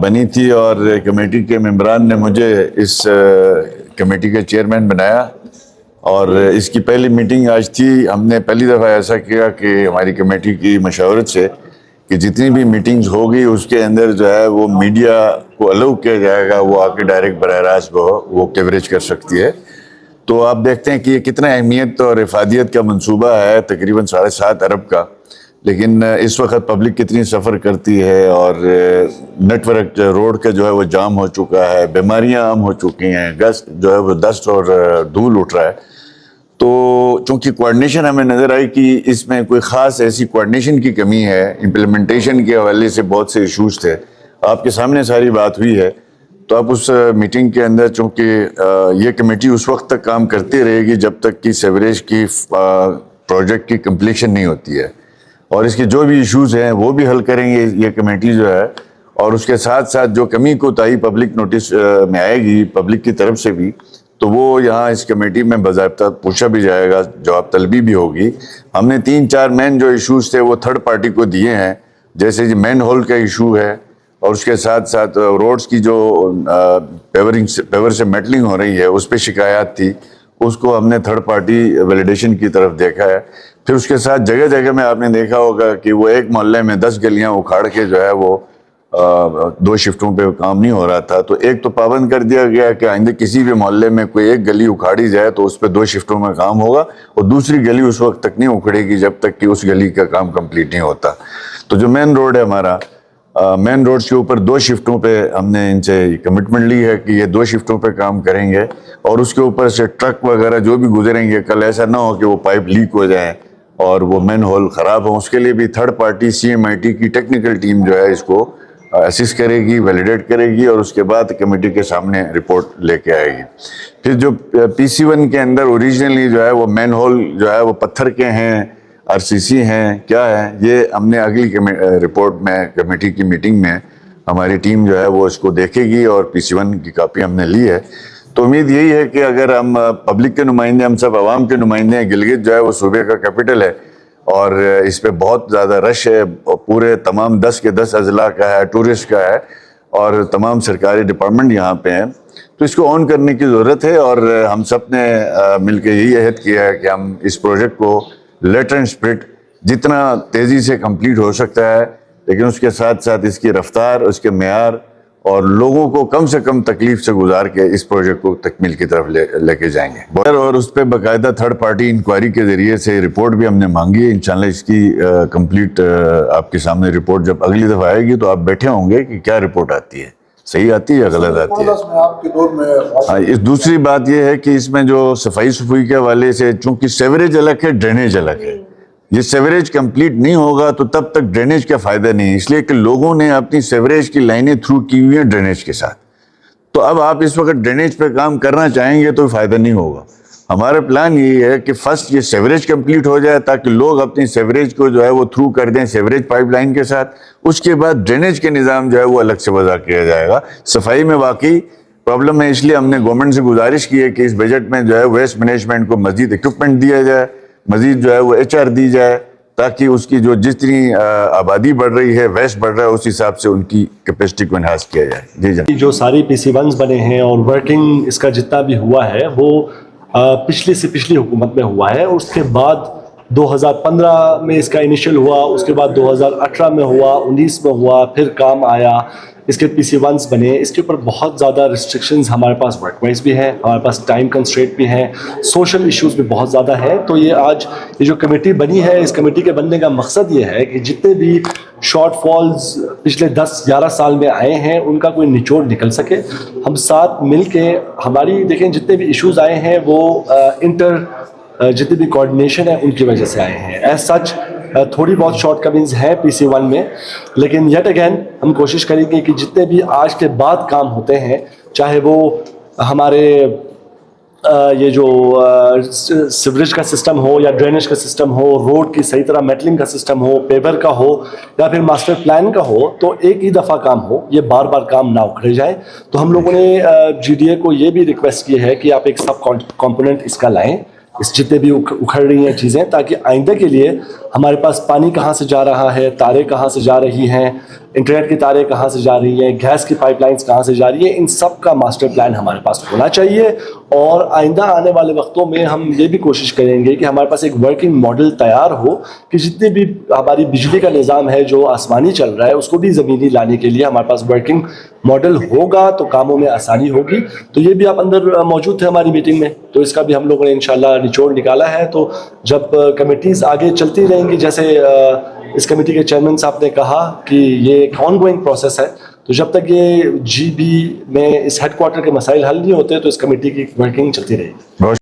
بنی تھی اور کمیٹی کے ممبران نے مجھے اس کمیٹی کا چیئرمین بنایا، اور اس کی پہلی میٹنگ آج تھی۔ ہم نے پہلی دفعہ ایسا کیا کہ ہماری کمیٹی کی مشاورت سے کہ جتنی بھی میٹنگز ہوگی اس کے اندر جو ہے وہ میڈیا کو الاؤ کیا جائے گا، وہ آ کے ڈائریکٹ براہ راست وہ کوریج کر سکتی ہے۔ تو آپ دیکھتے ہیں کہ یہ کتنا اہمیت اور افادیت کا منصوبہ ہے، تقریباً 7.5 ارب کا، لیکن اس وقت پبلک کتنی سفر کرتی ہے، اور نیٹ ورک روڈ کا جو ہے وہ جام ہو چکا ہے، بیماریاں عام ہو چکی ہیں، گز جو ہے وہ ڈسٹ اور دھول اٹھ رہا ہے۔ تو چونکہ کوارڈینیشن ہمیں نظر آئی کہ اس میں کوئی خاص ایسی کوارڈینیشن کی کمی ہے، امپلیمنٹیشن کے حوالے سے بہت سے ایشوز تھے، آپ کے سامنے ساری بات ہوئی ہے۔ تو اب اس میٹنگ کے اندر چونکہ یہ کمیٹی اس وقت تک کام کرتی رہے گی جب تک کہ سیوریج کی پروجیکٹ کی کمپلیشن نہیں ہوتی ہے، اور اس کے جو بھی ایشوز ہیں وہ بھی حل کریں گے یہ کمیٹی جو ہے، اور اس کے ساتھ ساتھ جو کمی کوتاہی پبلک نوٹس میں آئے گی پبلک کی طرف سے بھی، تو وہ یہاں اس کمیٹی میں باضابطہ پوچھا بھی جائے گا، جواب طلبی بھی ہوگی۔ ہم نے 3-4 مین جو ایشوز تھے وہ تھرڈ پارٹی کو دیے ہیں، جیسے کہ مین ہول کا ایشو ہے، اور اس کے ساتھ ساتھ روڈز کی جو پیور سے میٹلنگ ہو رہی ہے اس پہ شکایات تھی، اس کو ہم نے تھرڈ پارٹی ویلیڈیشن کی طرف دیکھا ہے۔ پھر اس کے ساتھ جگہ جگہ میں آپ نے دیکھا ہوگا کہ وہ ایک محلے میں 10 گلیاں اکھاڑ کے جو ہے وہ 2 شفٹوں پہ کام نہیں ہو رہا تھا، تو ایک تو پابند کر دیا گیا کہ آئندہ کسی بھی محلے میں کوئی ایک گلی اکھاڑی جائے تو اس پہ 2 شفٹوں میں کام ہوگا، اور دوسری گلی اس وقت تک نہیں اکھڑے گی جب تک کہ اس گلی کا کام کمپلیٹ نہیں ہوتا۔ تو جو مین روڈ ہے ہمارا، مین روڈز کے اوپر 2 شفٹوں پہ ہم نے ان سے کمٹمنٹ لی ہے کہ یہ 2 شفٹوں پہ کام کریں گے، اور اس کے اوپر سے ٹرک وغیرہ جو بھی گزریں گے، کل ایسا نہ ہو کہ وہ پائپ لیک ہو جائیں اور وہ مین ہول خراب ہوں۔ اس کے لیے بھی تھرڈ پارٹی CMIT کی ٹیکنیکل ٹیم جو ہے اس کو اسسٹ کرے گی، ویلیڈیٹ کرے گی، اور اس کے بعد کمیٹی کے سامنے رپورٹ لے کے آئے گی۔ پھر جو PC1 کے اندر اوریجنلی جو ہے وہ مین ہول جو ہے وہ پتھر کے ہیں، RCC ہیں، کیا ہے، یہ ہم نے اگلی رپورٹ میں کمیٹی کی میٹنگ میں ہماری ٹیم جو ہے وہ اس کو دیکھے گی، اور PC1 کی کاپی ہم نے لی ہے۔ تو امید یہی ہے کہ اگر ہم پبلک کے نمائندے، ہم سب عوام کے نمائندے ہیں، گلگت جو ہے وہ صوبے کا کیپٹل ہے، اور اس پہ بہت زیادہ رش ہے، پورے تمام 10 کے 10 اضلاع کا ہے، ٹورسٹ کا ہے، اور تمام سرکاری ڈپارٹمنٹ یہاں پہ ہیں، تو اس کو آن کرنے کی ضرورت ہے۔ اور ہم سب نے مل کے یہی عہد کیا ہے کہ ہم اس پروجیکٹ کو لیٹر اینڈ اسپرٹ جتنا تیزی سے کمپلیٹ ہو سکتا ہے، لیکن اس کے ساتھ ساتھ اس کی رفتار، اس کے معیار، اور لوگوں کو کم سے کم تکلیف سے گزار کے اس پروجیکٹ کو تکمیل کی طرف لے کے جائیں گے، اور اس پہ باقاعدہ تھرڈ پارٹی انکوائری کے ذریعے سے رپورٹ بھی ہم نے مانگی ہے۔ انشاءاللہ اس کی کمپلیٹ آپ کے سامنے رپورٹ جب اگلی دفعہ آئے گی تو آپ بیٹھے ہوں گے کہ کیا رپورٹ آتی ہے، صحیح آتی ہے یا غلط آتی ہے۔ اس دوسری بات یہ ہے کہ اس میں جو صفائی کے حوالے سے، چونکہ سیوریج الگ ہے، ڈرینیج الگ ہے، یہ سیوریج کمپلیٹ نہیں ہوگا تو تب تک ڈرینیج کا فائدہ نہیں، اس لیے کہ لوگوں نے اپنی سیوریج کی لائنیں تھرو کی ہوئی ہیں ڈرینیج کے ساتھ۔ تو اب آپ اس وقت ڈرینیج پہ کام کرنا چاہیں گے تو فائدہ نہیں ہوگا۔ ہمارا پلان یہ ہے کہ فرسٹ یہ سیوریج کمپلیٹ ہو جائے تاکہ لوگ اپنی سیوریج کو جو ہے وہ تھرو کر دیں سیوریج پائپ لائن کے ساتھ، اس کے بعد ڈرینیج کے نظام جو ہے وہ الگ سے وضع کیا جائے گا۔ صفائی میں واقعی پرابلم ہے، اس لیے ہم نے گورنمنٹ سے گزارش کی ہے کہ اس بجٹ میں جو ہے ویسٹ مینجمنٹ کو مزید اکوپمنٹ دیا جائے، مزید جو ہے وہ HR دی جائے، تاکہ اس کی جو جتنی آبادی بڑھ رہی ہے، ویسٹ بڑھ رہا ہے، اس حساب سے ان کی کیپیسٹی کو انہانس کیا جائے۔ جی جناب، جو ساری PC1s بنے ہیں اور ورکنگ اس کا جتنا بھی ہوا ہے وہ پچھلی سے پچھلی حکومت میں ہوا ہے، اس کے بعد 2015 میں اس کا انیشل ہوا، اس کے بعد 2018 میں ہوا، 19 میں ہوا، پھر کام آیا، اس کے PC1s بنے۔ اس کے اوپر بہت زیادہ ریسٹرکشنز ہمارے پاس ورک وائز بھی ہیں، ہمارے پاس ٹائم کنسٹرینٹ بھی ہیں، سوشل ایشوز بھی بہت زیادہ ہیں۔ تو یہ آج یہ جو کمیٹی بنی ہے، اس کمیٹی کے بننے کا مقصد یہ ہے کہ جتنے بھی شارٹ فالز پچھلے 10-11 سال میں آئے ہیں ان کا کوئی نچوڑ نکل سکے۔ ہم ساتھ مل کے ہماری دیکھیں جتنے بھی ایشوز آئے ہیں وہ جتنی بھی کوارڈینیشن ہے ان کی وجہ سے آئے ہیں۔ ایز سچ تھوڑی بہت شارٹ کمنگز ہیں PC1 میں، لیکن یٹ اگین ہم کوشش کریں گے کہ جتنے بھی آج کے بعد کام ہوتے ہیں، چاہے وہ ہمارے یہ جو سیوریج کا سسٹم ہو یا ڈرینیج کا سسٹم ہو، روڈ کی صحیح طرح میٹلنگ کا سسٹم ہو، پیور کا ہو یا پھر ماسٹر پلان کا ہو، تو ایک ہی دفعہ کام ہو، یہ بار بار کام نہ اکھڑے جائے۔ تو ہم لوگوں نے GDA کو یہ بھی ریکویسٹ کی ہے کہ آپ ایک سب کمپوننٹ اس کا لائیں اس جتنے بھی اکھڑ رہی ہیں چیزیں، تاکہ آئندہ کے لیے ہمارے پاس پانی کہاں سے جا رہا ہے، تاریں کہاں سے جا رہی ہیں، انٹرنیٹ کی تاریں کہاں سے جا رہی ہیں، گیس کی پائپ لائنز کہاں سے جا رہی ہیں، ان سب کا ماسٹر پلان ہمارے پاس ہونا چاہیے. اور آئندہ آنے والے وقتوں میں ہم یہ بھی کوشش کریں گے کہ ہمارے پاس ایک ورکنگ ماڈل تیار ہو کہ جتنے بھی ہماری بجلی کا نظام ہے جو آسمانی چل رہا ہے اس کو بھی زمینی لانے کے لیے ہمارے پاس ورکنگ ماڈل ہوگا تو کاموں میں آسانی ہوگی. تو یہ بھی آپ اندر موجود تھے ہماری میٹنگ میں، تو اس کا بھی ہم لوگوں نے انشاءاللہ نچوڑ نکالا ہے. تو جب کمیٹیز آگے چلتی رہیں گی، جیسے اس کمیٹی کے چیئرمین صاحب نے کہا کہ یہ ایک آن گوئنگ پروسیس ہے، تو جب تک یہ جی بی میں اس ہیڈ کوارٹر کے مسائل حل نہیں ہوتے تو اس کمیٹی کی ورکنگ چلتی رہے گی.